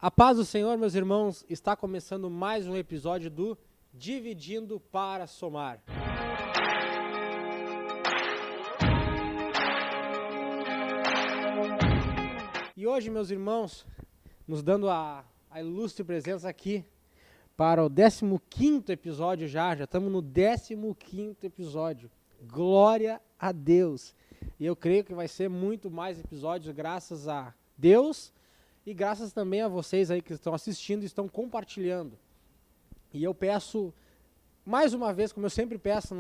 A paz do Senhor, meus irmãos, está começando mais um episódio do Dividindo para Somar. E hoje, meus irmãos, nos dando a ilustre presença aqui para o 15º episódio já estamos no 15º episódio. Glória a Deus! E eu creio que vai ser muito mais episódios, graças a Deus e graças também a vocês aí que estão assistindo e estão compartilhando. E eu peço, mais uma vez, como eu sempre peço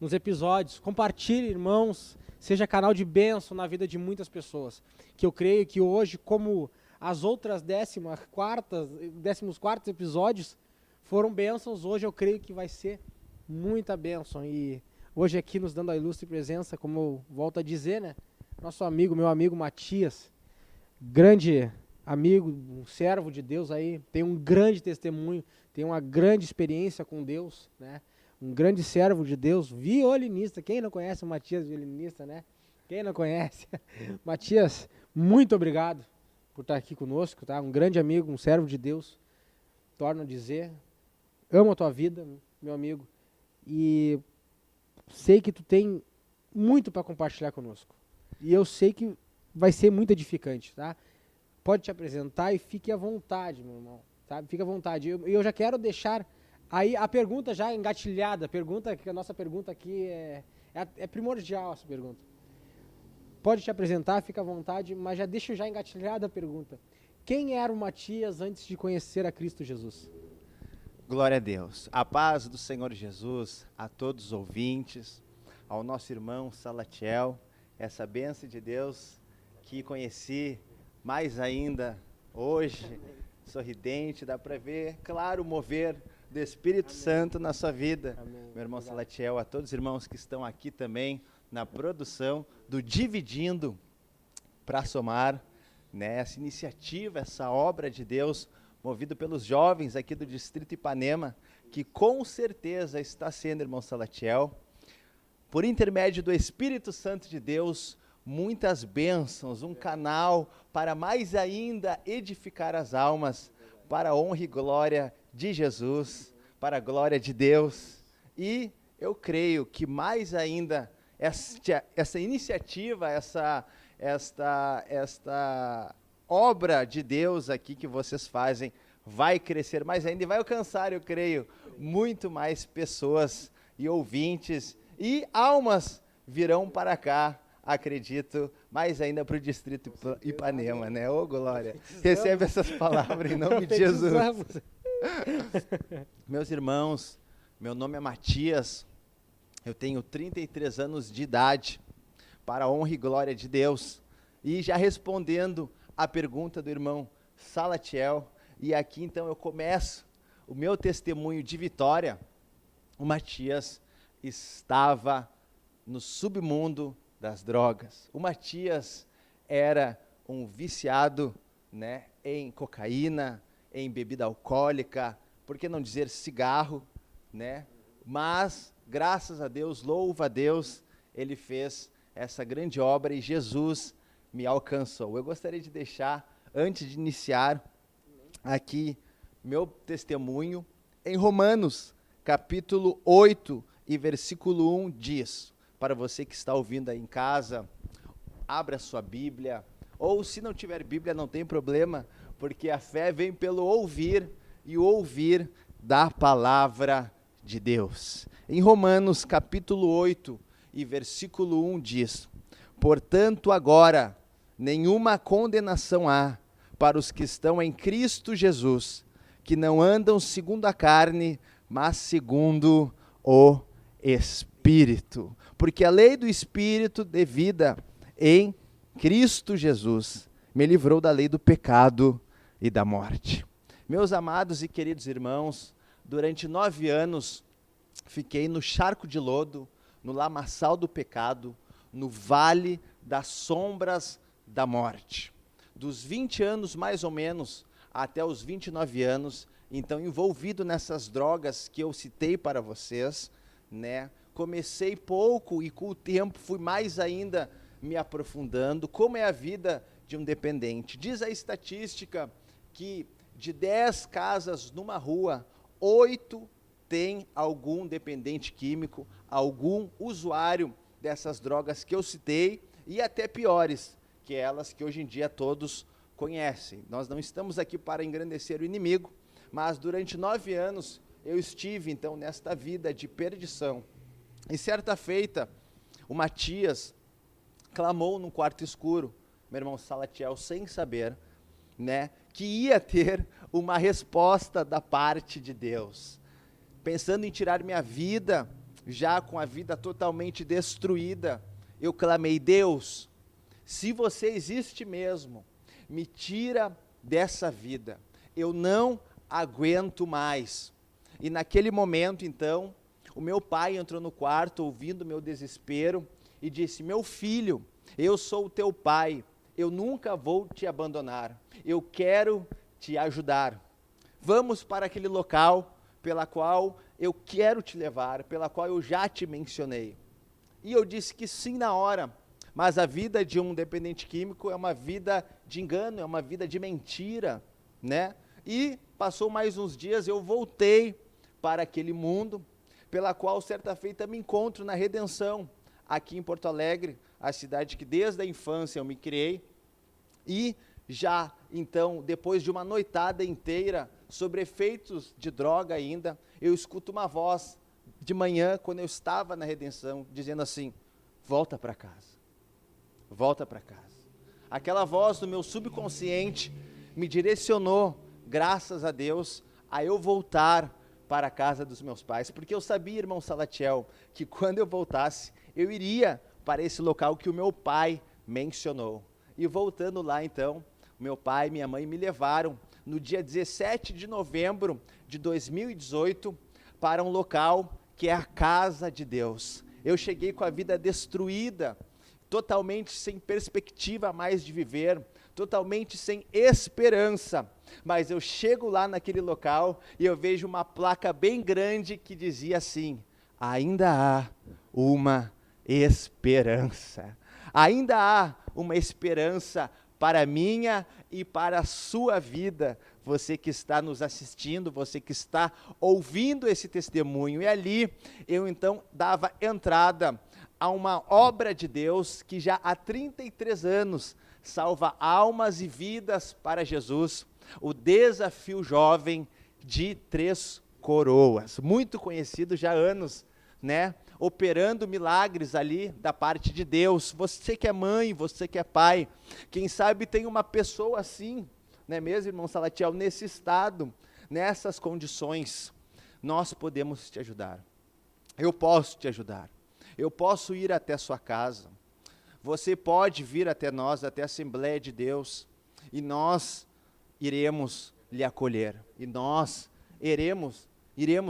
nos episódios, compartilhe, irmãos, seja canal de bênção na vida de muitas pessoas. Que eu creio que hoje, como as outras 14º episódios foram bênçãos, hoje eu creio que vai ser muita bênção. E hoje aqui nos dando a ilustre presença, como eu volto a dizer, né? Nosso amigo, meu amigo Matias, grande amigo, um servo de Deus aí, tem um grande testemunho, tem uma grande experiência com Deus, né? Um grande servo de Deus, violinista. Quem não conhece o Matias, violinista, né? Quem não conhece? Matias, muito obrigado por estar aqui conosco, tá? Um grande amigo, um servo de Deus. Torno a dizer, amo a tua vida, meu amigo, e sei que tu tem muito para compartilhar conosco. E eu sei que vai ser muito edificante, tá? Pode te apresentar e fique à vontade, meu irmão, tá? Fique à vontade. Eu já quero deixar aí a pergunta já engatilhada, a nossa pergunta aqui é primordial, essa pergunta. Pode te apresentar, fica à vontade, mas já deixa já engatilhada a pergunta. Quem era o Matias antes de conhecer a Cristo Jesus? Glória a Deus. A paz do Senhor Jesus a todos os ouvintes, ao nosso irmão Salatiel, essa bênção de Deus que conheci mais ainda hoje, sorridente, dá para ver, claro, o mover do Espírito Santo na sua vida. Amém. Meu irmão Salatiel, a todos os irmãos que estão aqui também na produção do Dividindo para Somar, né? Essa iniciativa, essa obra de Deus, movido pelos jovens aqui do Distrito Ipanema, que com certeza está sendo, irmão Salatiel, por intermédio do Espírito Santo de Deus, muitas bênçãos, um canal para mais ainda edificar as almas, para a honra e glória de Jesus, para a glória de Deus. E eu creio que mais ainda essa iniciativa, esta obra de Deus aqui que vocês fazem vai crescer mais ainda e vai alcançar, eu creio, muito mais pessoas e ouvintes e almas virão para cá, acredito, mais ainda para o Distrito Ipanema, né? Ô, Glória, recebe essas palavras em nome de Jesus. Meus irmãos, meu nome é Matias, eu tenho 33 anos de idade, para a honra e glória de Deus, e já respondendo a pergunta do irmão Salatiel, e aqui então eu começo o meu testemunho de vitória. O Matias estava no submundo das drogas. O Matias era um viciado, né, em cocaína, em bebida alcoólica, por que não dizer cigarro, né? Mas, graças a Deus, louva a Deus, ele fez essa grande obra e Jesus me alcançou. Eu gostaria de deixar, antes de iniciar aqui meu testemunho, em Romanos, capítulo 8 e versículo 1 diz, para você que está ouvindo aí em casa, abra a sua Bíblia, ou se não tiver Bíblia não tem problema, porque a fé vem pelo ouvir e o ouvir da palavra de Deus. Em Romanos capítulo 8 e versículo 1 diz, portanto agora nenhuma condenação há para os que estão em Cristo Jesus, que não andam segundo a carne, mas segundo o Espírito. Porque a lei do Espírito de vida em Cristo Jesus me livrou da lei do pecado e da morte. Meus amados e queridos irmãos, durante 9 anos fiquei no charco de lodo, no lamaçal do pecado, no vale das sombras da morte. Dos 20 anos mais ou menos até os 29 anos, então envolvido nessas drogas que eu citei para vocês, né? Comecei pouco e com o tempo fui mais ainda me aprofundando. Como é a vida de um dependente. Diz a estatística que de 10 casas numa rua, 8 tem algum dependente químico, algum usuário dessas drogas que eu citei, e até piores, que elas que hoje em dia todos conhecem. Nós não estamos aqui para engrandecer o inimigo, mas durante 9 anos eu estive, então, nesta vida de perdição. E certa feita, o Matias clamou num quarto escuro, meu irmão Salatiel, sem saber, né, que ia ter uma resposta da parte de Deus. Pensando em tirar minha vida, já com a vida totalmente destruída, eu clamei: Deus, se você existe mesmo, me tira dessa vida, eu não aguento mais. E naquele momento, então, o meu pai entrou no quarto, ouvindo meu desespero, e disse: meu filho, eu sou o teu pai, eu nunca vou te abandonar, eu quero te ajudar. Vamos para aquele local pela qual eu quero te levar, pela qual eu já te mencionei. E eu disse que sim na hora, mas a vida de um dependente químico é uma vida de engano, é uma vida de mentira, né? E passou mais uns dias, eu voltei para aquele mundo, pela qual certa feita me encontro na Redenção, aqui em Porto Alegre, a cidade que desde a infância eu me criei, e já, então, depois de uma noitada inteira, sobre efeitos de droga ainda, eu escuto uma voz de manhã, quando eu estava na Redenção, dizendo assim: volta para casa, volta para casa. Aquela voz do meu subconsciente me direcionou, graças a Deus, a eu voltar para a casa dos meus pais, porque eu sabia, irmão Salatiel, que quando eu voltasse, eu iria para esse local que o meu pai mencionou. E voltando lá, então, meu pai e minha mãe me levaram no dia 17 de novembro de 2018 para um local que é a casa de Deus. Eu cheguei com a vida destruída, totalmente sem perspectiva mais de viver, totalmente sem esperança, mas eu chego lá naquele local e eu vejo uma placa bem grande que dizia assim: ainda há uma esperança, ainda há uma esperança para a minha e para a sua vida, você que está nos assistindo, você que está ouvindo esse testemunho. E ali eu então dava entrada a uma obra de Deus que já há 33 anos salva almas e vidas para Jesus, o Desafio Jovem de Três Coroas, muito conhecido já há anos, né? Operando milagres ali da parte de Deus. Você que é mãe, você que é pai, quem sabe tem uma pessoa assim, não é mesmo, irmão Salatiel, nesse estado, nessas condições, nós podemos te ajudar. Eu posso te ajudar. Eu posso ir até a sua casa. Você pode vir até nós, até a Assembleia de Deus, e nós iremos lhe acolher, e nós iremos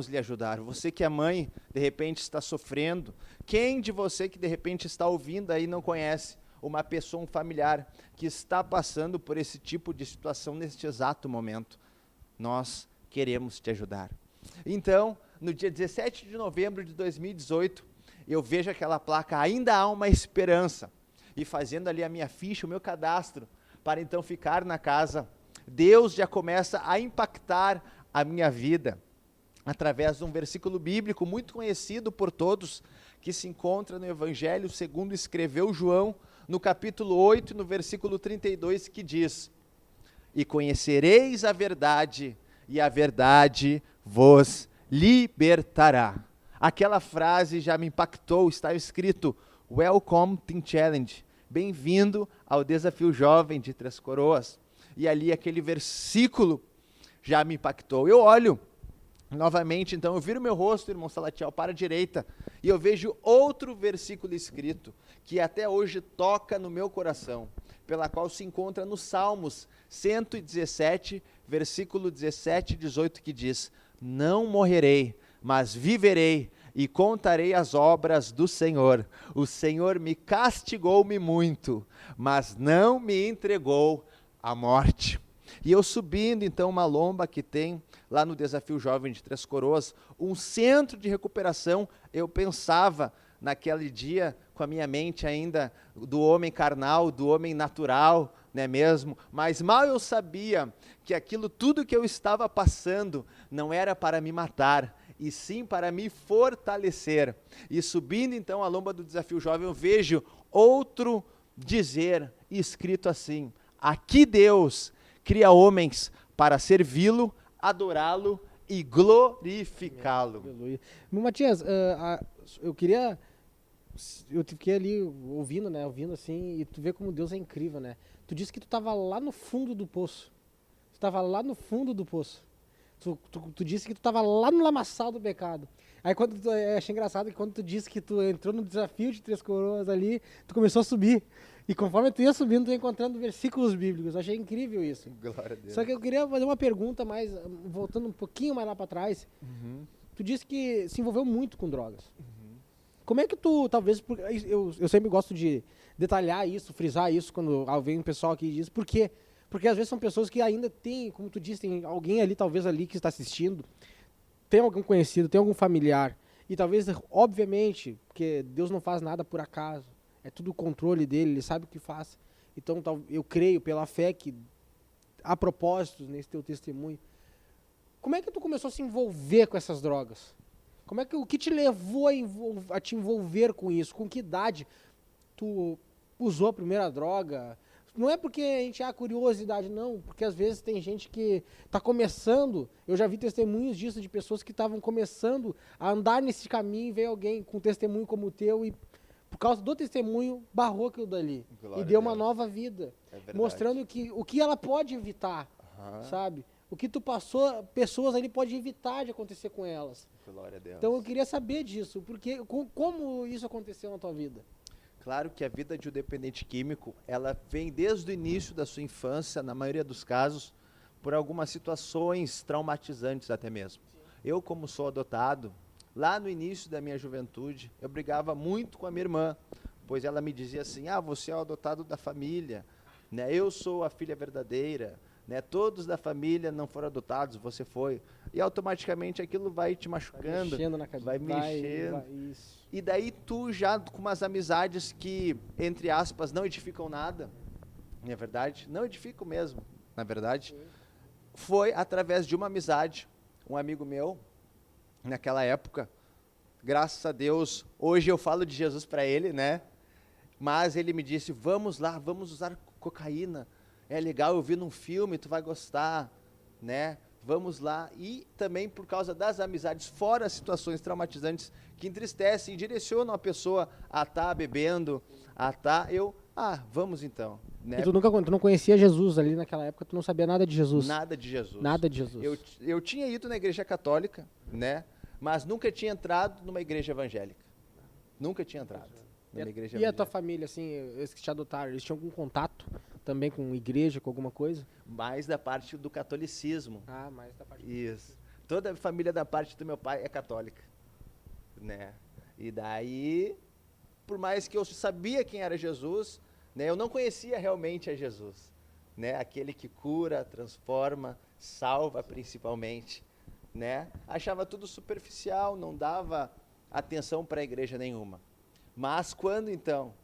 lhe ajudar. Você que é mãe, de repente está sofrendo. Quem de você que de repente está ouvindo aí não conhece uma pessoa, um familiar, que está passando por esse tipo de situação neste exato momento? Nós queremos te ajudar. Então, no dia 17 de novembro de 2018, eu vejo aquela placa, ainda há uma esperança, e fazendo ali a minha ficha, o meu cadastro, para então ficar na casa, Deus já começa a impactar a minha vida, através de um versículo bíblico muito conhecido por todos, que se encontra no Evangelho segundo escreveu João, no capítulo 8, no versículo 32, que diz: e conhecereis a verdade, e a verdade vos libertará. Aquela frase já me impactou, está escrito: Welcome Teen Challenge, bem-vindo ao Desafio Jovem de Três Coroas. E ali aquele versículo já me impactou. Eu olho novamente, então, eu viro meu rosto, irmão Salatiel, para a direita, e eu vejo outro versículo escrito, que até hoje toca no meu coração, pela qual se encontra no Salmos 117, versículo 17 e 18, que diz: não morrerei, mas viverei, e contarei as obras do Senhor. O Senhor me castigou-me muito, mas não me entregou à morte. E eu subindo, então, uma lomba que tem lá no Desafio Jovem de Três Coroas, um centro de recuperação, eu pensava naquele dia, com a minha mente ainda do homem carnal, do homem natural, não é mesmo? Mas mal eu sabia que aquilo tudo que eu estava passando não era para me matar, e sim para me fortalecer. E subindo então a lomba do Desafio Jovem, eu vejo outro dizer escrito assim: aqui Deus cria homens para servi-lo, adorá-lo e glorificá-lo. Aleluia. Matias, eu queria. Eu fiquei ali ouvindo, né? Ouvindo assim, e tu vê como Deus é incrível, né? Tu disse que tu estava lá no fundo do poço. Tu estava lá no fundo do poço. Tu disse que tu estava lá no lamaçal do pecado. Aí achei engraçado que quando tu disse que tu entrou no desafio de Três Coroas ali, tu começou a subir. E conforme tu ia subindo, tu ia encontrando versículos bíblicos. Eu achei incrível isso. Glória a Deus. Só que eu queria fazer uma pergunta mais, voltando um pouquinho mais lá para trás. Tu disse que se envolveu muito com drogas. Como é que tu, talvez, eu sempre gosto de detalhar isso, frisar isso, quando vem um pessoal aqui e diz, por quê? Porque às vezes são pessoas que ainda têm, como tu disse, tem alguém ali, talvez ali, que está assistindo, tem algum conhecido, tem algum familiar, e talvez, obviamente, porque Deus não faz nada por acaso, é tudo o controle dele, ele sabe o que faz. Então, eu creio, pela fé, que há propósitos nesse teu testemunho. Como é que tu começou a se envolver com essas drogas? O que te levou a te envolver com isso? Com que idade tu usou a primeira droga? Não é porque a gente há curiosidade, não, porque às vezes tem gente que está começando, eu já vi testemunhos disso, de pessoas que estavam começando a andar nesse caminho e veio alguém com um testemunho como o teu e por causa do testemunho barrou aquilo dali. Glória e deu a uma Deus. nova vida, É verdade. mostrando o que ela pode evitar, sabe? O que tu passou, pessoas ali podem evitar de acontecer com elas. Glória a Deus. Então eu queria saber disso, porque como isso aconteceu na tua vida? Claro que a vida de um dependente químico, ela vem desde o início da sua infância, na maioria dos casos, por algumas situações traumatizantes até mesmo. Eu, como sou adotado, lá no início da minha juventude, eu brigava muito com a minha irmã, pois ela me dizia assim, você é o adotado da família, né? Eu sou a filha verdadeira, né? Todos da família não foram adotados, você foi. E automaticamente aquilo vai te machucando, Mexendo na cabeça. vai mexendo. Isso. E daí tu já com umas amizades que, entre aspas, não edificam nada, não é verdade? Não edificam mesmo, na verdade. Foi através de uma amizade, um amigo meu, naquela época, graças a Deus, hoje eu falo de Jesus para ele, né? Mas ele me disse, vamos lá, vamos usar cocaína, é legal, eu vi num filme, tu vai gostar, né? Vamos lá. E também por causa das amizades, fora as situações traumatizantes que entristecem e direcionam a pessoa a estar bebendo, vamos então. Né? E tu não conhecia Jesus ali naquela época, tu não sabia nada de Jesus? Nada de Jesus. Nada de Jesus. Eu tinha ido na igreja católica, né? Mas nunca tinha entrado numa igreja evangélica. Nunca tinha entrado numa igreja evangélica. E a tua família, assim, eles que te adotaram, eles tinham algum contato também com igreja, com alguma coisa? Mais da parte do catolicismo. Mais da parte. Isso. Toda a família da parte do meu pai é católica, né? E daí, por mais que eu sabia quem era Jesus, né, eu não conhecia realmente a Jesus, né? Aquele que cura, transforma, salva principalmente, né? Achava tudo superficial, não dava atenção para a igreja nenhuma. Mas quando então,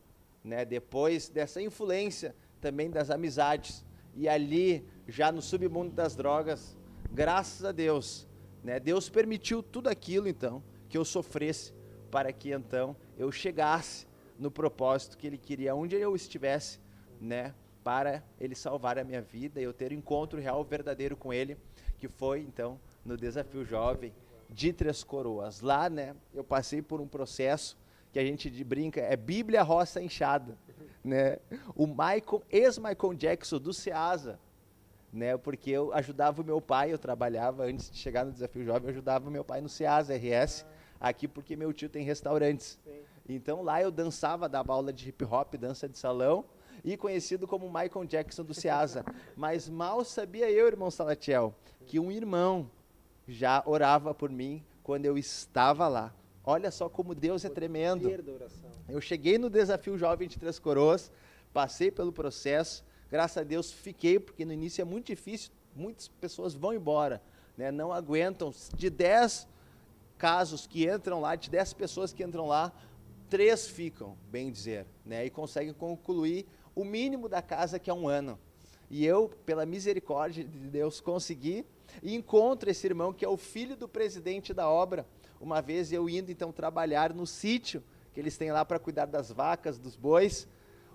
né, depois dessa influência também das amizades, e ali, já no submundo das drogas, graças a Deus, né, Deus permitiu tudo aquilo, então, que eu sofresse, para que, então, eu chegasse no propósito que Ele queria, onde eu estivesse, né, para Ele salvar a minha vida, e eu ter um encontro real, verdadeiro com Ele, que foi, então, no Desafio Jovem de Três Coroas. Lá, né, eu passei por um processo que a gente brinca, é Bíblia roça inchada, né? O ex-Michael Jackson do Ceasa, né? Porque eu ajudava o meu pai, eu trabalhava antes de chegar no Desafio Jovem, eu ajudava o meu pai no Ceasa RS, aqui porque meu tio tem restaurantes. Sim. Então lá eu dançava, dava aula de hip hop, dança de salão, e conhecido como Michael Jackson do Ceasa. Mas mal sabia eu, irmão Salatiel, que um irmão já orava por mim quando eu estava lá. Olha só como Deus é tremendo. Eu cheguei no Desafio Jovem de Três Coroas, passei pelo processo, graças a Deus fiquei, porque no início é muito difícil, muitas pessoas vão embora, né, não aguentam. De 10 casos que entram lá, de 10 pessoas que entram lá, 3 ficam, bem dizer, né, e conseguem concluir o mínimo da casa, que é 1 ano. E eu, pela misericórdia de Deus, consegui e encontro esse irmão que é o filho do presidente da obra. Uma vez eu indo então trabalhar no sítio que eles têm lá para cuidar das vacas, dos bois,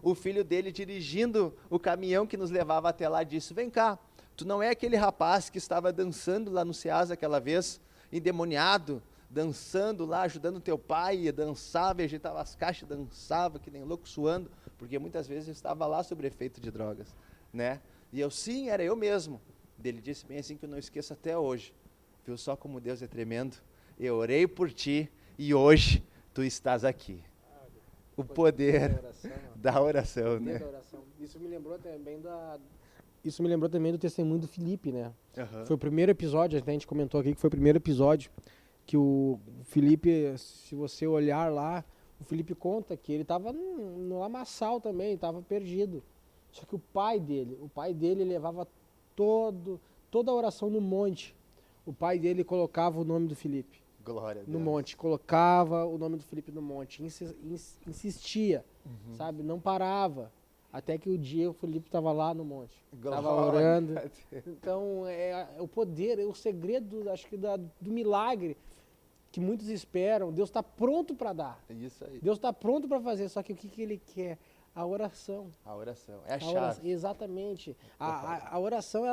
o filho dele dirigindo o caminhão que nos levava até lá disse: vem cá, tu não é aquele rapaz que estava dançando lá no Ceasa aquela vez, endemoniado, dançando lá, ajudando teu pai, dançava, agitava as caixas, dançava que nem louco, suando, porque muitas vezes eu estava lá sob efeito de drogas, né? E eu, sim, era eu mesmo. Ele disse bem assim, que eu não esqueço até hoje: viu só como Deus é tremendo? Eu orei por ti e hoje tu estás aqui. O poder da oração, né? Isso me lembrou também do testemunho do Felipe, né? Uhum. Foi o primeiro episódio, até a gente comentou aqui que foi o primeiro episódio que o Felipe, se você olhar lá, o Felipe conta que ele estava no lamaçal também, estava perdido. Só que o pai dele levava toda a oração no monte. O pai dele colocava o nome do Felipe. Glória a Deus. No monte, colocava o nome do Felipe no monte, insistia, sabe, não parava, até que o dia o Felipe estava lá no monte, estava orando. Então, é o poder, é o segredo, acho que do milagre que muitos esperam. Deus está pronto para dar, Isso aí. Deus está pronto para fazer, só que o que ele quer? A oração. A oração, é a chave. Exatamente, a oração,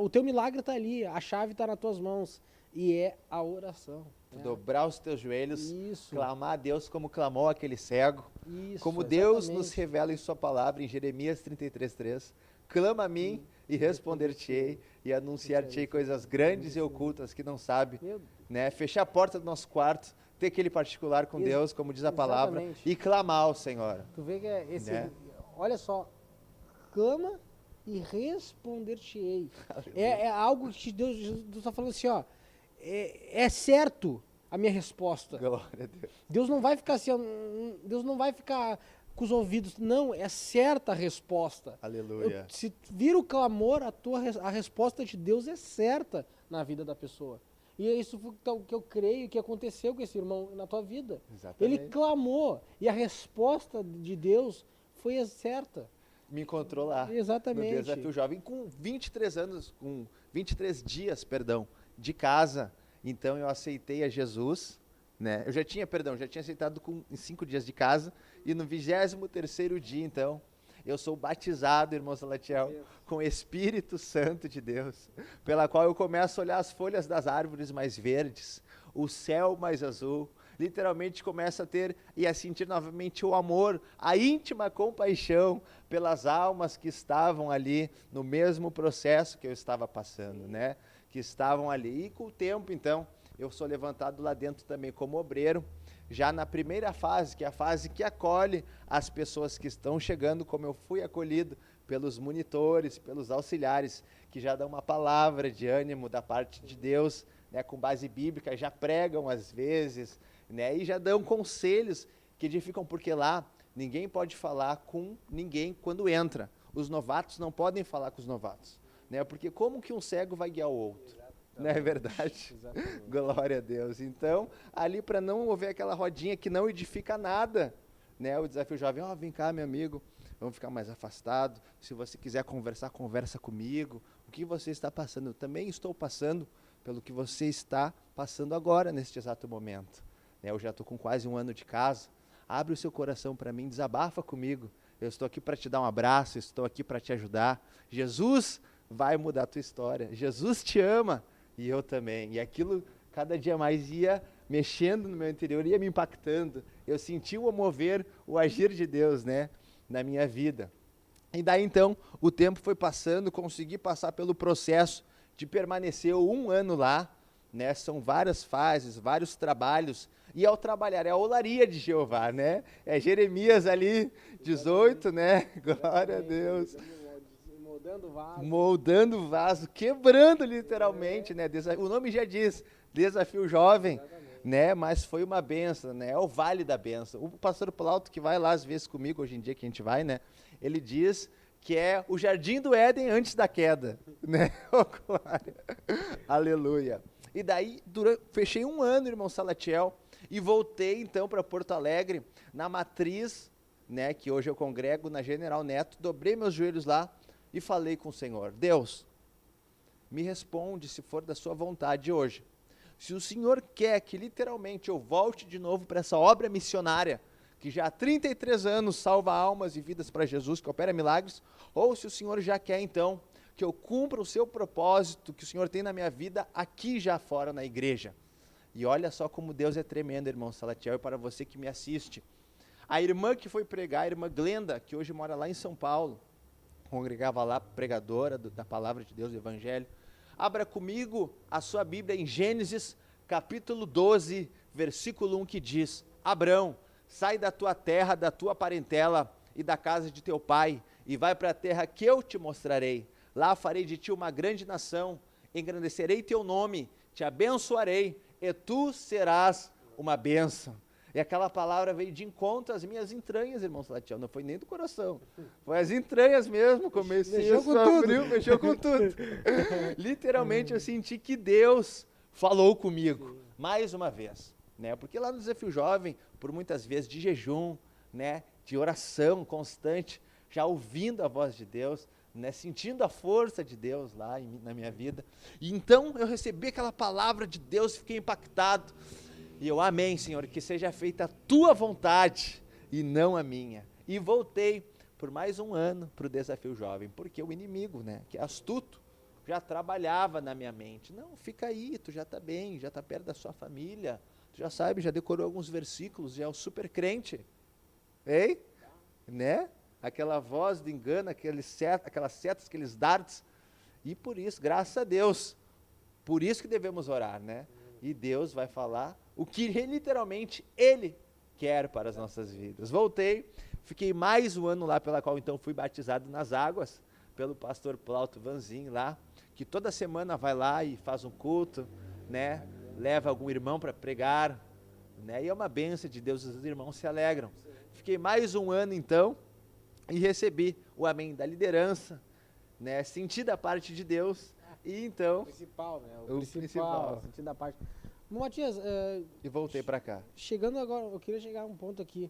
o teu milagre está ali, a chave está nas tuas mãos. E é a oração. Dobrar os teus joelhos, Isso. clamar a Deus como clamou aquele cego. Isso, como Deus exatamente. nos revela em sua palavra, em Jeremias 33:3. Clama a mim e responder-te-ei e anunciar-te-ei coisas grandes e ocultas que não sabe. Né? Fechar a porta do nosso quarto, ter aquele particular com Deus, como diz a palavra, e clamar ao Senhor. Tu vê que é esse, Né? olha só, clama e responder-te-ei. É algo que Deus está falando assim, ó, é certo a minha resposta. Glória a Deus. Deus não vai ficar assim, Deus não vai ficar com os ouvidos, não, é certa a resposta. Aleluia. Se vir o clamor, a resposta de Deus é certa na vida da pessoa. E é isso que eu creio que aconteceu com esse irmão na tua vida. Exatamente. Ele clamou e a resposta de Deus foi certa. Me encontrou lá. Exatamente. No Desafio Jovem, com 23 anos, com 23 dias, de casa. Então eu aceitei a Jesus, né? Eu já tinha aceitado em 5 dias de casa, e no 23º dia, então, eu sou batizado, irmão Salatiel, com o Espírito Santo de Deus, pela qual eu começo a olhar as folhas das árvores mais verdes, o céu mais azul, literalmente começo a ter e a sentir novamente o amor, a íntima compaixão pelas almas que estavam ali no mesmo processo que eu estava passando, né? Que estavam ali. E com o tempo, então, eu sou levantado lá dentro também como obreiro, já na primeira fase, que é a fase que acolhe as pessoas que estão chegando, como eu fui acolhido pelos monitores, pelos auxiliares, que já dão uma palavra de ânimo da parte de Deus, né, com base bíblica, já pregam às vezes, né, e já dão conselhos que edificam, porque lá ninguém pode falar com ninguém quando entra. Os novatos não podem falar com os novatos, né, porque como que um cego vai guiar o outro? Não é verdade? Exatamente. Glória a Deus. Então, ali para não haver aquela rodinha que não edifica nada, né? O Desafio Jovem, vem cá, meu amigo, vamos ficar mais afastado. Se você quiser conversar, conversa comigo. O que você está passando? Eu também estou passando pelo que você está passando agora, neste exato momento. Eu já estou com quase 1 ano de casa. Abre o seu coração para mim, desabafa comigo. Eu estou aqui para te dar um abraço, estou aqui para te ajudar. Jesus vai mudar a tua história. Jesus te ama. E eu também. E aquilo, cada dia mais, ia mexendo no meu interior, ia me impactando. Eu senti o mover, o agir de Deus, né, na minha vida. E daí, então, o tempo foi passando, consegui passar pelo processo de permanecer 1 ano lá, né, são várias fases, vários trabalhos. E ao trabalhar, é a olaria de Jeová, né? É Jeremias ali, 18, né? Glória a Deus. Moldando o vaso, quebrando literalmente, né? O nome já diz, Desafio Jovem, né? Mas foi uma benção, né? É o vale da benção. O pastor Plauto, que vai lá às vezes comigo, hoje em dia que a gente vai, né? Ele diz que é o jardim do Éden antes da queda, né? Oh, glória. Aleluia. E daí, fechei 1 ano, irmão Salatiel, e voltei então para Porto Alegre, na matriz né, que hoje eu congrego na General Neto, dobrei meus joelhos lá e falei com o Senhor: Deus, me responde se for da sua vontade hoje. Se o Senhor quer que literalmente eu volte de novo para essa obra missionária, que já há 33 anos salva almas e vidas para Jesus, que opera milagres, ou se o Senhor já quer então que eu cumpra o seu propósito que o Senhor tem na minha vida aqui já fora na igreja. E olha só como Deus é tremendo, irmão Salatiel, e para você que me assiste. A irmã que foi pregar, a irmã Glenda, que hoje mora lá em São Paulo, congregava lá, pregadora da palavra de Deus, do Evangelho. Abra comigo a sua Bíblia em Gênesis, capítulo 12, versículo 1, que diz: Abrão, sai da tua terra, da tua parentela e da casa de teu pai, e vai para a terra que eu te mostrarei. Lá farei de ti uma grande nação, engrandecerei teu nome, te abençoarei, e tu serás uma bênção. E aquela palavra veio de encontro às minhas entranhas, irmão Salatiel, não foi nem do coração, foi as entranhas mesmo, comecei a sofrer, mexeu com tudo. Literalmente eu senti que Deus falou comigo, mais uma vez, né? Porque lá no Desafio Jovem, por muitas vezes de jejum, né, de oração constante, já ouvindo a voz de Deus, né, sentindo a força de Deus lá na minha vida, e então eu recebi aquela palavra de Deus, fiquei impactado, e eu, amém, Senhor, que seja feita a tua vontade e não a minha. E voltei por mais um ano para o Desafio Jovem, porque o inimigo, né, que é astuto, já trabalhava na minha mente. Não, fica aí, tu já está bem, já está perto da sua família, tu já sabe, já decorou alguns versículos, já é o super crente. Ei? Né? Aquela voz de engano, aquelas setas, aqueles dardos. E por isso, graças a Deus, por isso que devemos orar, né? E Deus vai falar o que literalmente Ele quer para as nossas vidas. Voltei, fiquei mais um ano lá, pela qual então fui batizado nas águas, pelo pastor Plauto Vanzin lá, que toda semana vai lá e faz um culto, né? Leva algum irmão para pregar, né? E é uma bênção de Deus, os irmãos se alegram. Fiquei mais um ano então, e recebi o amém da liderança, né? Senti da parte de Deus, e então... O principal, né? O principal. Senti da parte... Matias, e voltei para cá. Chegando agora, eu queria chegar a um ponto aqui.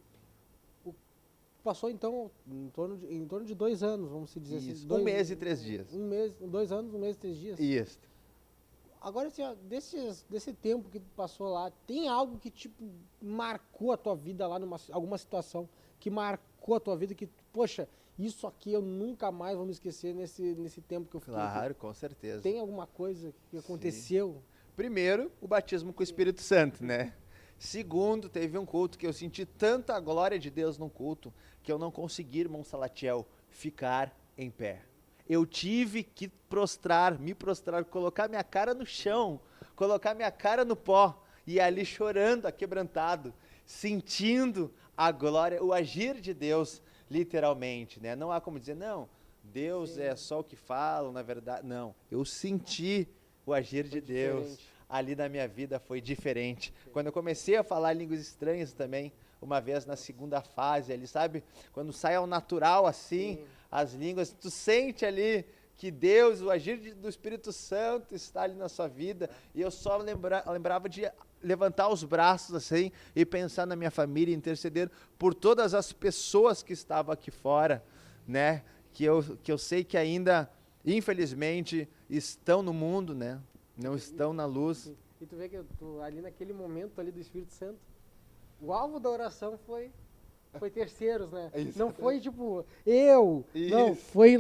Passou então em torno de 2 anos, vamos dizer Isso, assim. 1 mês e 3 dias. 2 anos, 1 mês e 3 dias. Isso. Agora, assim, ó, desse tempo que tu passou lá, tem algo que, tipo, marcou a tua vida lá, alguma situação que marcou a tua vida, que, poxa, isso aqui eu nunca mais vou me esquecer nesse tempo que eu fiquei Claro, aqui. com certeza. Tem alguma coisa que aconteceu? Primeiro, o batismo com o Espírito Santo, né? Segundo, teve um culto que eu senti tanta glória de Deus no culto, que eu não consegui, irmão Salatiel, ficar em pé. Eu tive que me prostrar, colocar minha cara no chão, colocar minha cara no pó, e ali chorando, aquebrantado, sentindo a glória, o agir de Deus, literalmente, né? Não há como dizer, não, Deus é só o que fala, na verdade, não. Eu senti o agir de Deus ali na minha vida, foi diferente. Quando eu comecei a falar línguas estranhas também, uma vez na segunda fase ali, sabe? Quando sai ao natural assim, as línguas, tu sente ali que Deus, o agir do Espírito Santo está ali na sua vida, e eu só lembrava de levantar os braços assim, e pensar na minha família, interceder por todas as pessoas que estavam aqui fora, né? Que eu sei que ainda, infelizmente, estão no mundo, né? Não estão na luz. E tu vê que ali naquele momento ali do Espírito Santo, o alvo da oração foi terceiros, né? Isso. Não foi tipo, eu, Isso. não, foi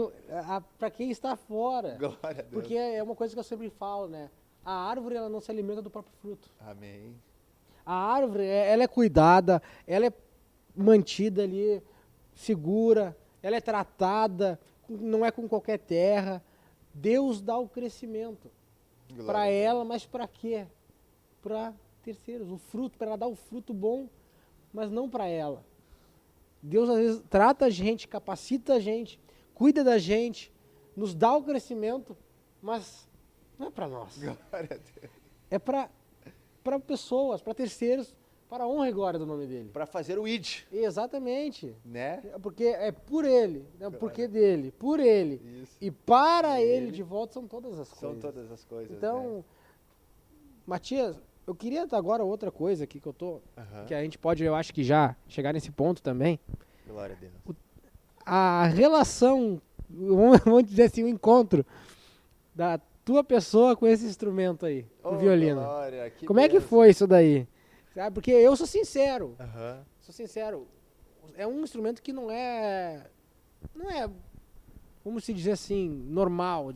para quem está fora. Glória a Deus. Porque é uma coisa que eu sempre falo, né? A árvore, ela não se alimenta do próprio fruto. Amém. A árvore, ela é cuidada, ela é mantida ali, segura, ela é tratada, não é com qualquer terra. Deus dá o crescimento para ela, mas para quê? Para terceiros, o fruto, para ela dar o fruto bom, mas não para ela. Deus às vezes trata a gente, capacita a gente, cuida da gente, nos dá o crescimento, mas não é para nós. Glória a Deus. É para pessoas, para terceiros, para a honra e glória do nome dele. Para fazer o ID, Exatamente. né? Porque é por ele, né? Porque dele, por ele. Isso. E para ele de volta são todas as coisas. São todas as coisas, Então, né? Matias, eu queria agora outra coisa aqui que eu tô, Aham. que a gente pode, eu acho que já chegar nesse ponto também. Glória a Deus. A relação, vamos dizer assim, o encontro da tua pessoa com esse instrumento aí, o violino. Glória, Como é que foi isso daí? Sabe? Porque eu sou sincero, Aham. é um instrumento que não é, como se dizer assim, normal.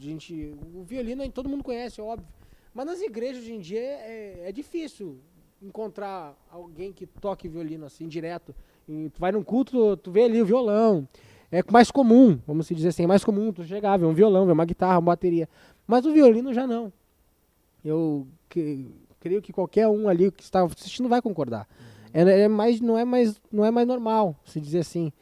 O violino todo mundo conhece, é óbvio. Mas nas igrejas hoje em dia é difícil encontrar alguém que toque violino assim, direto. E tu vai num culto, tu vê ali o violão. É mais comum, vamos dizer assim, é mais comum tu chegar, ver um violão, ver uma guitarra, uma bateria. Mas o violino já não. Creio que qualquer um ali que está assistindo vai concordar. Não é mais normal, se dizer assim.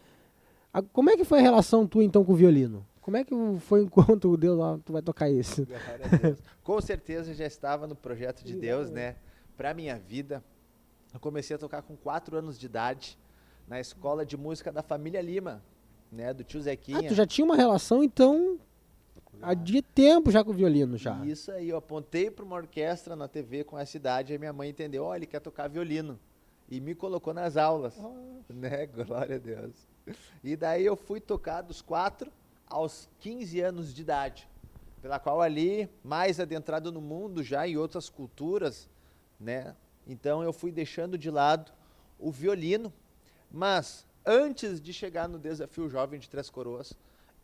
Como é que foi a relação tua então com o violino? Como é que foi enquanto Deus tu vai tocar isso? Glória a Deus. Com certeza já estava no projeto de Deus, né? Para minha vida. Eu comecei a tocar com 4 anos de idade na escola de música da família Lima, né? Do tio Zequinha. Tu já tinha uma relação então de tempo já com o violino já. Isso aí, eu apontei para uma orquestra na TV com essa idade, aí minha mãe entendeu, ele quer tocar violino. E me colocou nas aulas, né? Glória a Deus. E daí eu fui tocar dos 4 aos 15 anos de idade, pela qual ali, mais adentrado no mundo já em outras culturas, né? Então eu fui deixando de lado o violino, mas antes de chegar no Desafio Jovem de Três Coroas,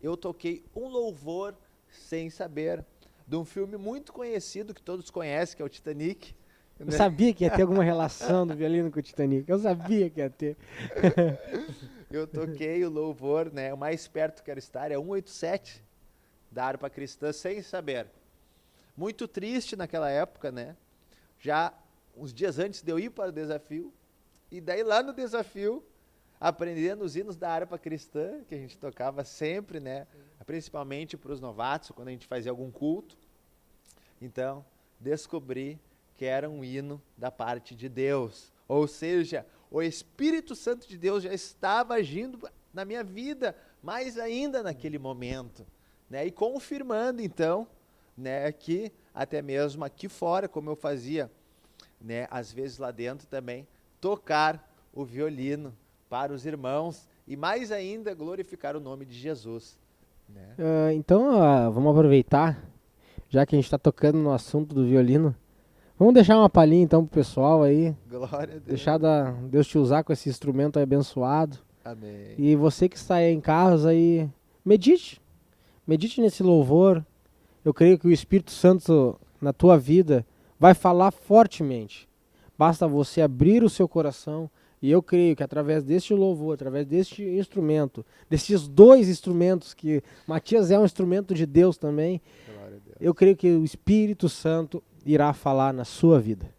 eu toquei um louvor sem saber, de um filme muito conhecido que todos conhecem, que é o Titanic. Eu sabia que ia ter alguma relação do violino com o Titanic, eu sabia que ia ter. Eu toquei o louvor, né? O mais perto que quero estar é 187 da harpa cristã, sem saber. Muito triste naquela época, né? Já uns dias antes de eu ir para o desafio, e daí lá no desafio, aprendendo os hinos da harpa cristã, que a gente tocava sempre, né? Principalmente para os novatos, quando a gente fazia algum culto. Então, descobri que era um hino da parte de Deus. Ou seja, o Espírito Santo de Deus já estava agindo na minha vida, mais ainda naquele momento, né? E confirmando, então, né, que até mesmo aqui fora, como eu fazia, né, às vezes lá dentro também, tocar o violino para os irmãos e mais ainda glorificar o nome de Jesus, né? Então, vamos aproveitar, já que a gente está tocando no assunto do violino, vamos deixar uma palhinha então pro pessoal aí. Glória a Deus. Deixar Deus te usar com esse instrumento aí abençoado. Amém. E você que está aí em casa aí, medite nesse louvor. Eu creio que o Espírito Santo na tua vida vai falar fortemente. Basta você abrir o seu coração. E eu creio que através deste louvor, através deste instrumento, desses 2 instrumentos, que Matias é um instrumento de Deus também, Glória a Deus. eu creio que o Espírito Santo irá falar na sua vida.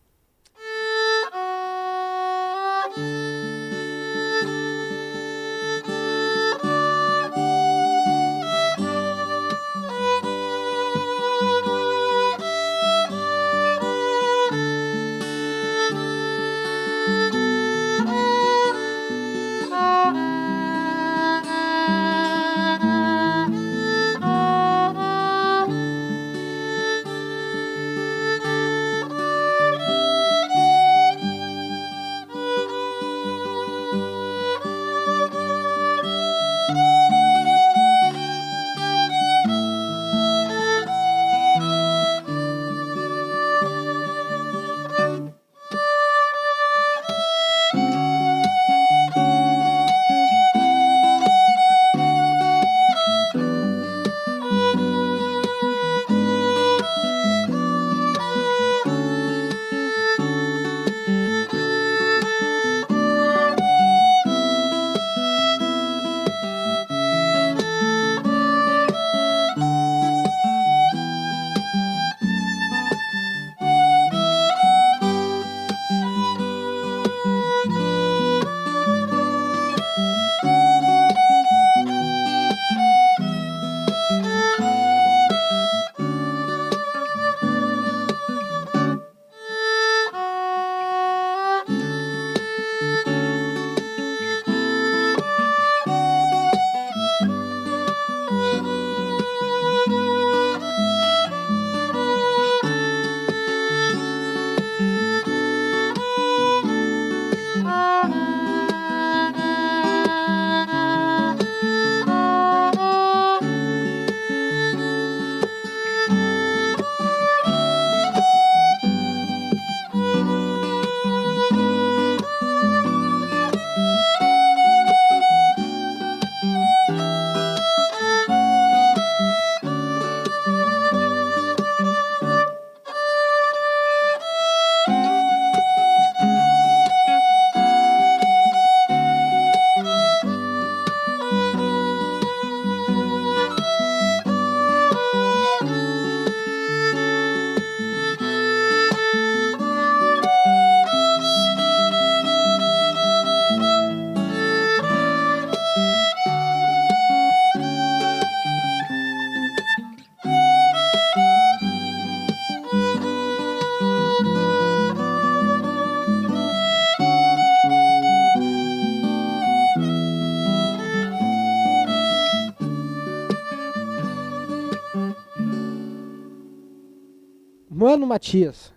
Mano Matias,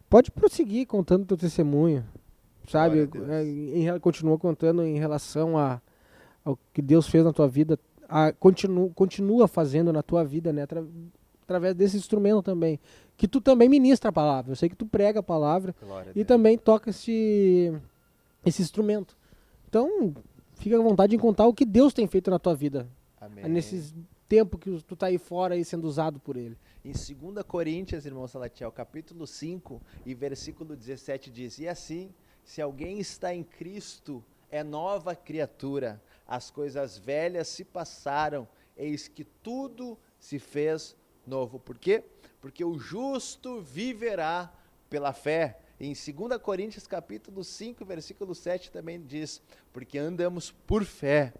pode prosseguir contando teu testemunho, sabe? Glória a Deus. Continua contando em relação ao que Deus fez na tua vida, continua fazendo na tua vida, né? Através desse instrumento também, que tu também ministra a palavra. Eu sei que tu prega a palavra Glória a e Deus. também toca esse instrumento. Então, fica à vontade de contar o que Deus tem feito na tua vida, Amém. nesses tempos que tu tá aí fora e sendo usado por Ele. Em 2 Coríntios, irmão Salatiel, capítulo 5 e versículo 17 diz: E assim, se alguém está em Cristo, é nova criatura, as coisas velhas se passaram, eis que tudo se fez novo. Por quê? Porque o justo viverá pela fé. Em 2 Coríntios capítulo 5, versículo 7 também diz: porque andamos por fé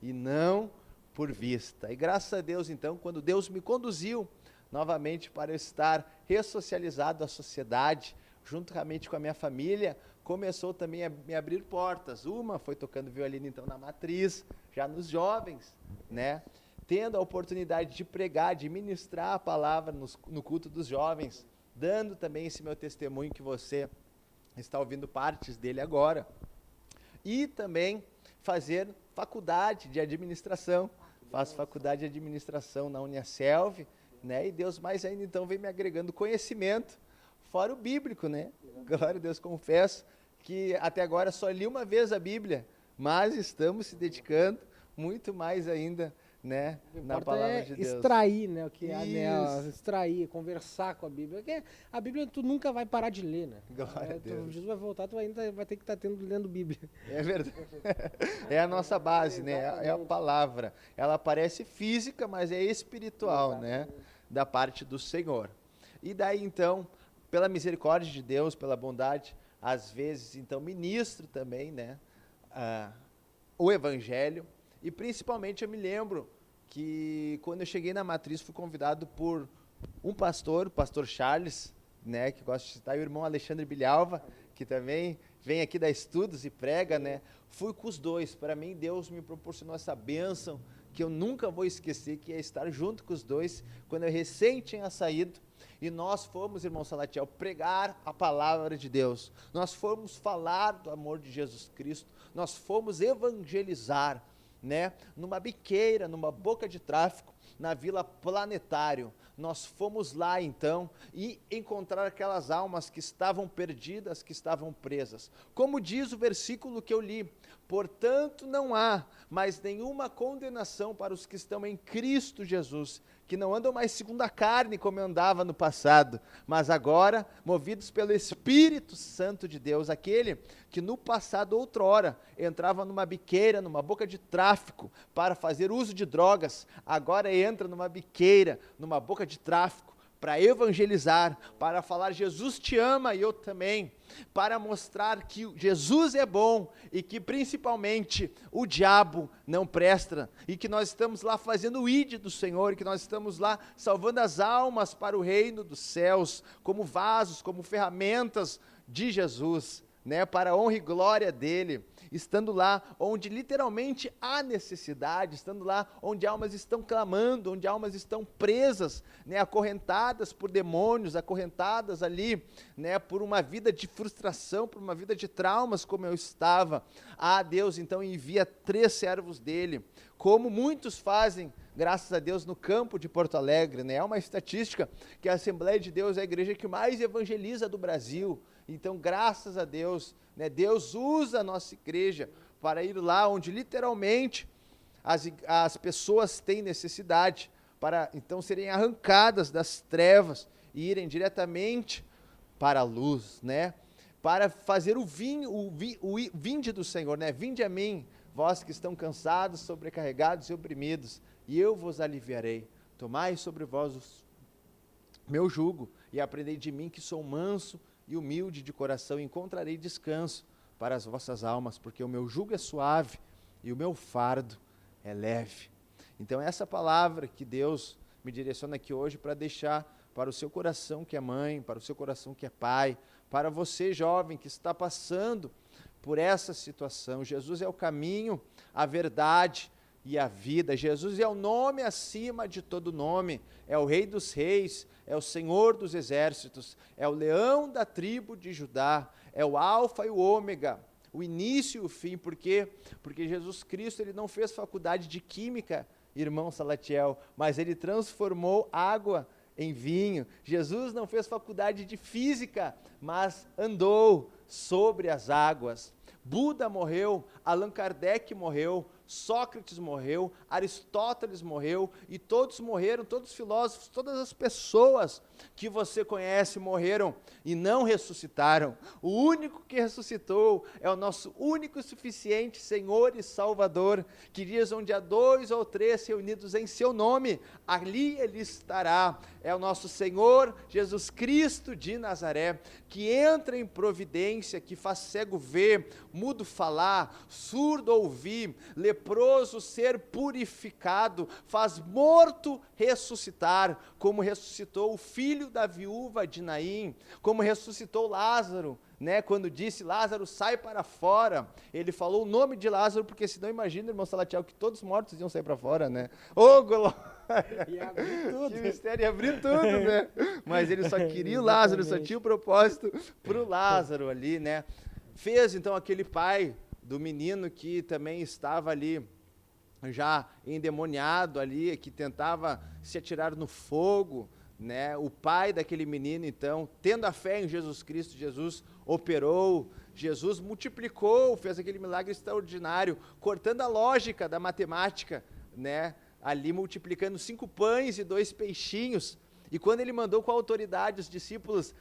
e não por vista. E graças a Deus, então, quando Deus me conduziu novamente para estar ressocializado à sociedade, juntamente com a minha família, começou também a me abrir portas. Uma foi tocando violino, então, na matriz, já nos jovens, né? Tendo a oportunidade de pregar, de ministrar a palavra no culto dos jovens, dando também esse meu testemunho que você está ouvindo partes dele agora. E também fazer faculdade de administração. Faço faculdade de administração na Uniaselv, né? E Deus mais ainda então vem me agregando conhecimento, fora o bíblico, né? Glória a Deus, confesso que até agora só li uma vez a Bíblia, mas estamos se dedicando muito mais ainda, né, na palavra de Deus. Extrair, né, o que é, né, Isso. extrair, conversar com a Bíblia. Porque a Bíblia tu nunca vai parar de ler, né? Glória a Deus. Jesus vai voltar, tu ainda vai ter que estar lendo Bíblia. É verdade. É a nossa base, né? É a palavra. Ela parece física, mas é espiritual, né? Da parte do Senhor. E daí, então, pela misericórdia de Deus, pela bondade, às vezes, então, ministro também, né? O Evangelho. E principalmente eu me lembro que quando eu cheguei na matriz fui convidado por um pastor, o pastor Charles, né, que gosta de citar, e o irmão Alexandre Bilhalva, que também vem aqui dar estudos e prega, né? Fui com os dois. Para mim, Deus me proporcionou essa bênção que eu nunca vou esquecer, que é estar junto com os dois, quando eu recém tinha saído, e nós fomos, irmão Salatiel, pregar a palavra de Deus. Nós fomos falar do amor de Jesus Cristo, nós fomos evangelizar, né, numa biqueira, numa boca de tráfico, na Vila Planetário. Nós fomos lá então e encontrar aquelas almas que estavam perdidas, que estavam presas. Como diz o versículo que eu li: portanto não há mais nenhuma condenação para os que estão em Cristo Jesus, que não andam mais segundo a carne como eu andava no passado, mas agora movidos pelo Espírito Santo de Deus, aquele que no passado outrora entrava numa biqueira, numa boca de tráfico para fazer uso de drogas, agora entra numa biqueira, numa boca de tráfico para evangelizar, para falar Jesus te ama e eu também, para mostrar que Jesus é bom e que principalmente o diabo não presta, e que nós estamos lá fazendo o ID do Senhor, e que nós estamos lá salvando as almas para o reino dos céus, como vasos, como ferramentas de Jesus, né, para a honra e glória dele, estando lá onde literalmente há necessidade, estando lá onde almas estão clamando, onde almas estão presas, né, acorrentadas por demônios, acorrentadas ali, né, por uma vida de frustração, por uma vida de traumas como eu estava. Deus então envia 3 servos dele, como muitos fazem, graças a Deus, no campo de Porto Alegre, né? É uma estatística que a Assembleia de Deus é a igreja que mais evangeliza do Brasil. Então, graças a Deus, né, Deus usa a nossa igreja para ir lá onde literalmente as pessoas têm necessidade, para então serem arrancadas das trevas e irem diretamente para a luz, né? Para fazer o vinde do Senhor, né? Vinde a mim, vós que estão cansados, sobrecarregados e oprimidos, e eu vos aliviarei. Tomai sobre vós o meu jugo e aprendei de mim, que sou manso e humilde de coração, e encontrarei descanso para as vossas almas, porque o meu jugo é suave e o meu fardo é leve. Então essa palavra que Deus me direciona aqui hoje para deixar para o seu coração que é mãe, para o seu coração que é pai, para você jovem que está passando por essa situação. Jesus é o caminho, a verdade e a vida. Jesus é o nome acima de todo nome, é o Rei dos Reis, é o Senhor dos Exércitos, é o leão da tribo de Judá, é o Alfa e o Ômega, o início e o fim. Por quê? Porque Jesus Cristo, ele não fez faculdade de química, irmão Salatiel, mas ele transformou água em vinho. Jesus não fez faculdade de física, mas andou sobre as águas. Buda morreu, Allan Kardec morreu, Sócrates morreu, Aristóteles morreu, e todos morreram, todos os filósofos, todas as pessoas que você conhece morreram e não ressuscitaram. O único que ressuscitou é o nosso único e suficiente Senhor e Salvador, que diz: onde há 2 ou 3 reunidos em seu nome, ali ele estará. É o nosso Senhor Jesus Cristo de Nazaré, que entra em providência, que faz cego ver, mudo falar, surdo ouvir, leproso ser purificado, faz morto ressuscitar, como ressuscitou o filho da viúva de Naim, como ressuscitou Lázaro, né, quando disse: Lázaro, sai para fora. Ele falou o nome de Lázaro, porque senão imagina, irmão Salatiel, que todos os mortos iam sair para fora, né? Ô, glória! Ia abrir tudo. Que mistério, ia abrir tudo, né? Mas ele só queria o Lázaro, só tinha o propósito para o Lázaro ali, né? Fez então aquele pai do menino que também estava ali já endemoniado ali, que tentava se atirar no fogo, né? O pai daquele menino, então, tendo a fé em Jesus Cristo, Jesus operou, Jesus multiplicou, fez aquele milagre extraordinário, cortando a lógica da matemática, né? Ali multiplicando 5 pães e 2 peixinhos. E quando ele mandou com a autoridade os discípulos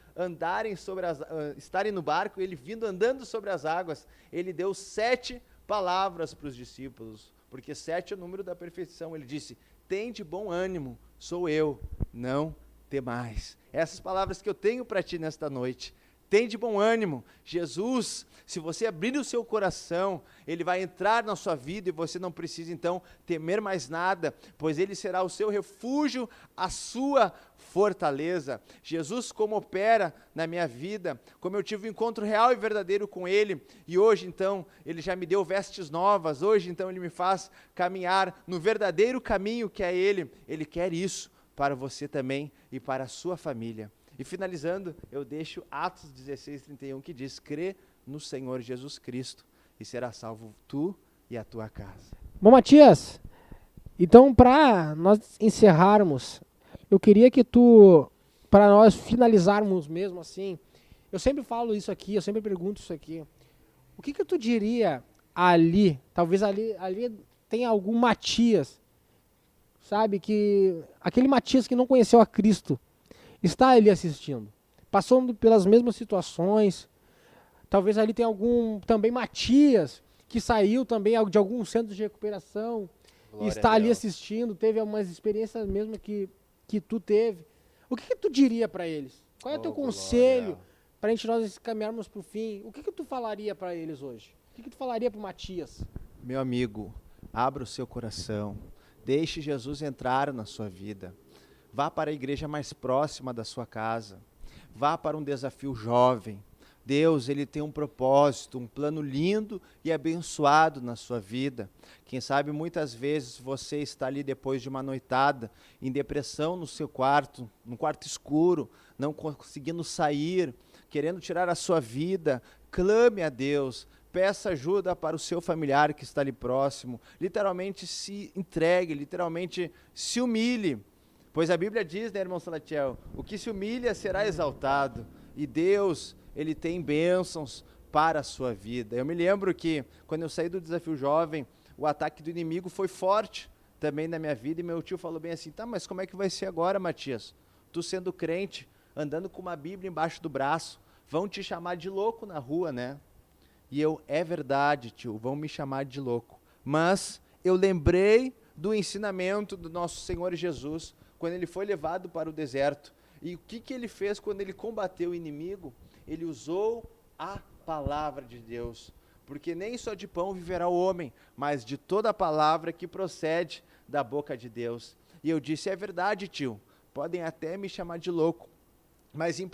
estarem no barco, ele vindo andando sobre as águas, ele deu 7 palavras para os discípulos, porque 7 é o número da perfeição. Ele disse: tende bom ânimo, sou eu, não temais. Essas palavras que eu tenho para ti nesta noite. Tende bom ânimo. Jesus, se você abrir o seu coração, ele vai entrar na sua vida e você não precisa então temer mais nada, pois ele será o seu refúgio, a sua fortaleza. Jesus, como opera na minha vida, como eu tive um encontro real e verdadeiro com ele, e hoje então ele já me deu vestes novas, hoje então ele me faz caminhar no verdadeiro caminho que é ele quer isso para você também e para a sua família. E finalizando, eu deixo Atos 16:31, que diz: crê no Senhor Jesus Cristo e será salvo tu e a tua casa. Bom, Matias, então para nós encerrarmos, eu queria que para nós finalizarmos mesmo assim, eu sempre falo isso aqui, eu sempre pergunto isso aqui, o que tu diria ali, talvez ali tenha algum Matias, sabe, aquele Matias que não conheceu a Cristo, está ali assistindo, passando pelas mesmas situações, talvez ali tenha algum também Matias, que saiu também de algum centro de recuperação, e está ali assistindo, teve algumas experiências mesmo que tu teve. O que tu diria para eles? Qual é o teu conselho para nós caminharmos para o fim? O que tu falaria para eles hoje? O que tu falaria para o Matias? Meu amigo, abra o seu coração, deixe Jesus entrar na sua vida. Vá para a igreja mais próxima da sua casa. Vá para um desafio jovem. Deus, ele tem um propósito, um plano lindo e abençoado na sua vida. Quem sabe muitas vezes você está ali depois de uma noitada, em depressão no seu quarto, num quarto escuro, não conseguindo sair, querendo tirar a sua vida. Clame a Deus. Peça ajuda para o seu familiar que está ali próximo. Literalmente se entregue, literalmente se humilhe. Pois a Bíblia diz, né, irmão Salatiel, o que se humilha será exaltado. E Deus, ele tem bênçãos para a sua vida. Eu me lembro que, quando eu saí do desafio jovem, o ataque do inimigo foi forte também na minha vida. E meu tio falou bem assim: tá, mas como é que vai ser agora, Matias? Tu sendo crente, andando com uma Bíblia embaixo do braço, vão te chamar de louco na rua, né? E eu: é verdade, tio, vão me chamar de louco. Mas eu lembrei do ensinamento do nosso Senhor Jesus, quando ele foi levado para o deserto. E o que ele fez quando ele combateu o inimigo? Ele usou a palavra de Deus. Porque nem só de pão viverá o homem, mas de toda a palavra que procede da boca de Deus. E eu disse: é verdade, tio, podem até me chamar de louco, Mas em 1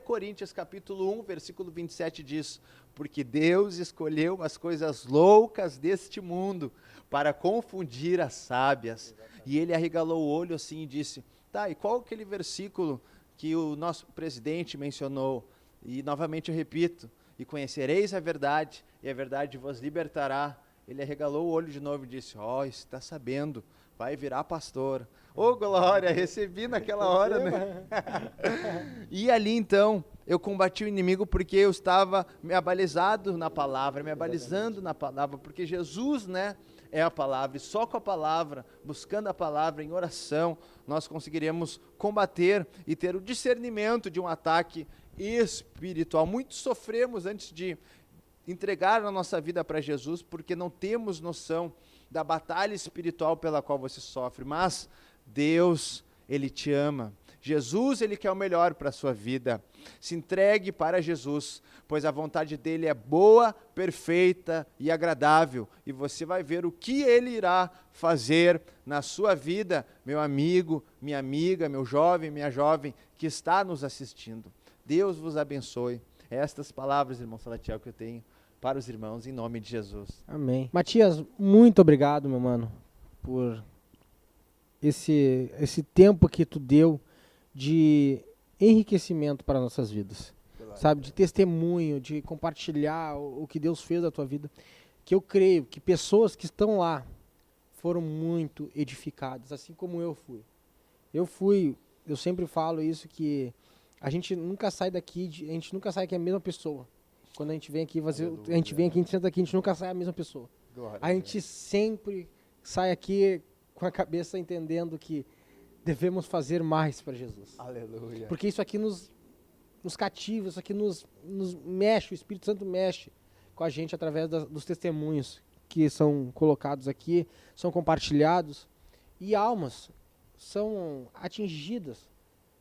Coríntios capítulo 1, versículo 27 diz: porque Deus escolheu as coisas loucas deste mundo para confundir as sábias. E ele arregalou o olho assim e disse: tá, e qual aquele versículo que o nosso presidente mencionou? E novamente eu repito: e conhecereis a verdade, e a verdade vos libertará. Ele arregalou o olho de novo e disse: ó, está sabendo, vai virar pastor. Ô, glória, recebi naquela hora, né? E ali então, eu combati o inimigo porque eu estava me abalizado na palavra, me abalizando na palavra, porque Jesus, né, é a palavra, e só com a palavra, buscando a palavra em oração, nós conseguiremos combater e ter o discernimento de um ataque espiritual. Muitos sofremos antes de entregar a nossa vida para Jesus, porque não temos noção da batalha espiritual pela qual você sofre, mas Deus, Ele te ama. Jesus, Ele quer o melhor para a sua vida. Se entregue para Jesus, pois a vontade dEle é boa, perfeita e agradável, e você vai ver o que Ele irá fazer na sua vida, meu amigo, minha amiga, meu jovem, minha jovem, que está nos assistindo. Deus vos abençoe. Estas palavras, irmão Salatiel, que eu tenho para os irmãos, em nome de Jesus. Amém. Matias, muito obrigado, meu mano, por esse tempo que tu deu de enriquecimento para nossas vidas. Sabe, de testemunho, de compartilhar o que Deus fez na tua vida. Que eu creio que pessoas que estão lá foram muito edificadas, assim como eu fui. Eu sempre falo isso, que a gente nunca sai daqui, a gente nunca sai aqui a mesma pessoa. Quando a gente vem aqui, a gente vem aqui, a gente senta aqui, a gente nunca sai a mesma pessoa. Glória A gente sempre sai aqui com a cabeça entendendo que devemos fazer mais para Jesus. Aleluia. Porque isso aqui nos cativa, isso aqui nos mexe, o Espírito Santo mexe com a gente através dos testemunhos que são colocados aqui, são compartilhados, e almas são atingidas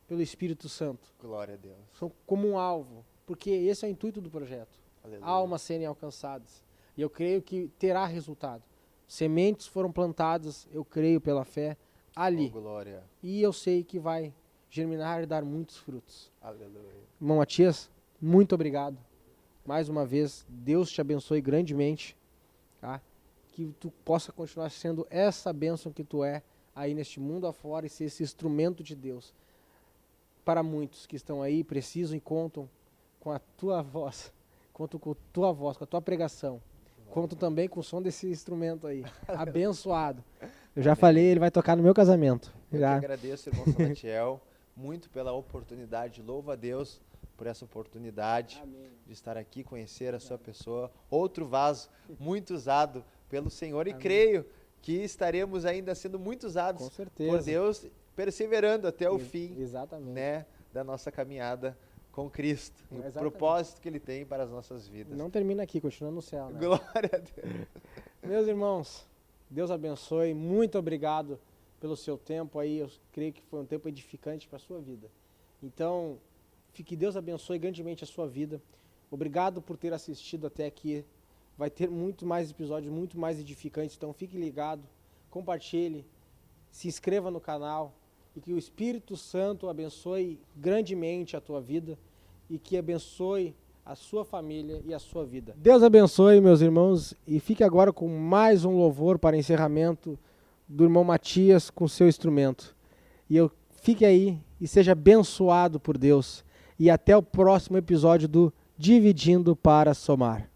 pelo Espírito Santo. Glória a Deus. São como um alvo, porque esse é o intuito do projeto. Aleluia. Almas serem alcançadas. E eu creio que terá resultado. Sementes foram plantadas, eu creio pela fé, ali. Oh, glória. E eu sei que vai germinar e dar muitos frutos. Aleluia. Irmão Matias, muito obrigado. Mais uma vez, Deus te abençoe grandemente. Tá? Que tu possa continuar sendo essa bênção que tu é aí neste mundo afora e ser esse instrumento de Deus. Para muitos que estão aí, precisam e contam com a tua voz, contam com a tua voz, com a tua pregação. Contam também com o som desse instrumento aí, abençoado. Eu já falei, ele vai tocar no meu casamento. Eu Já. te agradeço, irmão Salatiel, muito pela oportunidade. Louvo a Deus por essa oportunidade de estar aqui, conhecer a sua pessoa. Outro vaso muito usado pelo Senhor. E creio que estaremos ainda sendo muito usados Com certeza. por Deus, perseverando até o fim, Exatamente. né, da nossa caminhada com Cristo. E o Exatamente. propósito que Ele tem para as nossas vidas. Não termina aqui, continua no céu, né? Glória a Deus. Meus irmãos, Deus abençoe, muito obrigado pelo seu tempo aí, eu creio que foi um tempo edificante para a sua vida. Então, que Deus abençoe grandemente a sua vida. Obrigado por ter assistido até aqui. Vai ter muito mais episódios, muito mais edificantes, então fique ligado, compartilhe, se inscreva no canal e que o Espírito Santo abençoe grandemente a tua vida e que abençoe a sua família e a sua vida. Deus abençoe, meus irmãos, e fique agora com mais um louvor para encerramento do irmão Matias com seu instrumento. E fique aí e seja abençoado por Deus. E até o próximo episódio do Dividindo para Somar.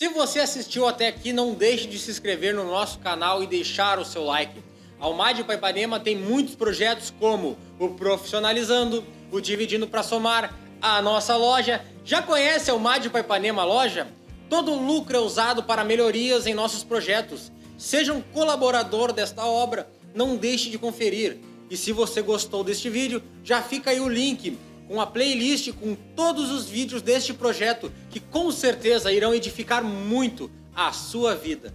Se você assistiu até aqui, não deixe de se inscrever no nosso canal e deixar o seu like. A Almad Paipanema tem muitos projetos como o Profissionalizando, o Dividindo para Somar, a nossa loja. Já conhece a Almad Paipanema Loja? Todo o lucro é usado para melhorias em nossos projetos. Seja um colaborador desta obra, não deixe de conferir. E se você gostou deste vídeo, já fica aí o link com a playlist com todos os vídeos deste projeto, que com certeza irão edificar muito a sua vida.